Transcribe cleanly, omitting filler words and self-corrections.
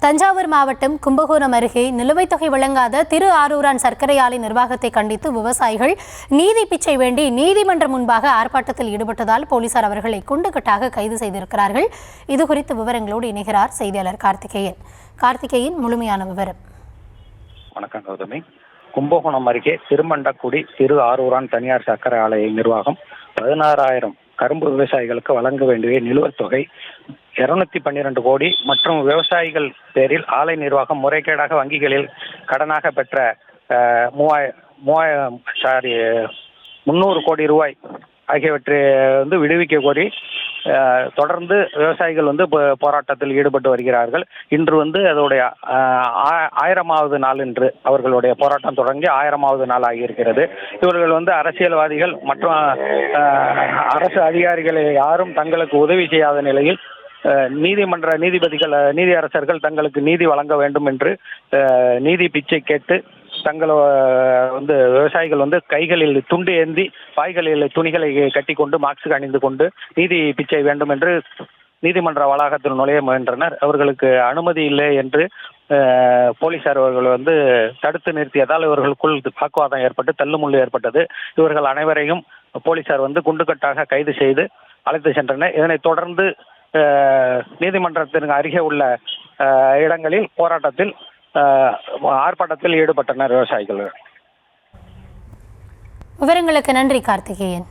தஞ்சாவூர் மாவட்டம் கும்பகோணம் அருகே நிலுவைத் தொகை வழங்காத திரு ஆரூரான் சர்க்கரை ஆலை நிர்வாகத்தை கண்டித்து விவசாயிகள் நீதி பிச்சை வேண்டி நீதிமன்றம் முன்பாக ஆர்ப்பாட்டத்தில் ஈடுபட்டதால் போலீசார் அவர்களை குண்டுகட்டாக கைது செய்திருக்கிறார்கள். இதுகுறித்து விவரங்களோடு இணைகிறார் செய்தியாளர் கார்த்திகேயன். முழுமையான விவரம். வணக்கம் கௌதமி. கும்பகோணம் அருகே திருமண்டக்குடி திரு ஆரூரான் தனியார் சர்க்கரை ஆலை நிர்வாகம் 16,000 கரும்பு விவசாயிகளுக்கு வழங்க வேண்டிய நிலுவைத் தொகை 212 கோடி மற்றும் விவசாயிகள் பேரில் ஆலை நிர்வாகம் முறைகேடாக வங்கிகளில் கடனாக பெற்ற 300 கோடி ரூபாய் ஆகியவற்றை விடுவிக்க கோரி தொடர்ந்து விவசாயிகள் போராட்டத்தில் ஈடுபட்டு வருகிறார்கள். இன்று அதோடைய 1000வது நாள் என்று அவர்களுடைய போராட்டம் தொடங்கி 1000வது நாள் ஆகியிருக்கிறது. இவர்கள் அரசியல்வாதிகள் மற்றும் அரசு அதிகாரிகளை யாரும் தங்களுக்கு உதவி செய்யாத நிலையில் நீதிமன்ற நீதியரசர்கள் தங்களுக்கு நீதி வழங்க வேண்டும் என்று நீதி பிச்சை கேட்டு விவசாயிகள் கைகளில் துண்டு ஏந்தி வாய்களில் துணிகளை கட்டி கொண்டு மாஸ்க் அணிந்து கொண்டு நீதி பிச்சை வேண்டும் என்று நீதிமன்ற வளாகத்தில் நுழைய முயன்றனர். அவர்களுக்கு அனுமதி இல்லை என்று போலீசார் அவர்கள் தடுத்து நிறுத்தியதால் இவர்களுக்குள் வாக்குவாதம் ஏற்பட்டு தள்ளுமுள்ளு ஏற்பட்டது. இவர்கள் அனைவரையும் போலீசார் குண்டுகட்டாக கைது செய்து அழைத்து சென்றனர். இதனைத் தொடர்ந்து நீதிமன்றத்திற்கு அருகே உள்ள இடங்களில் ஆர்ப்பாட்டத்தில் ஈடுபட்டனர் விவசாயிகள். விவரங்களுக்கு நன்றி கார்த்திகேயன்.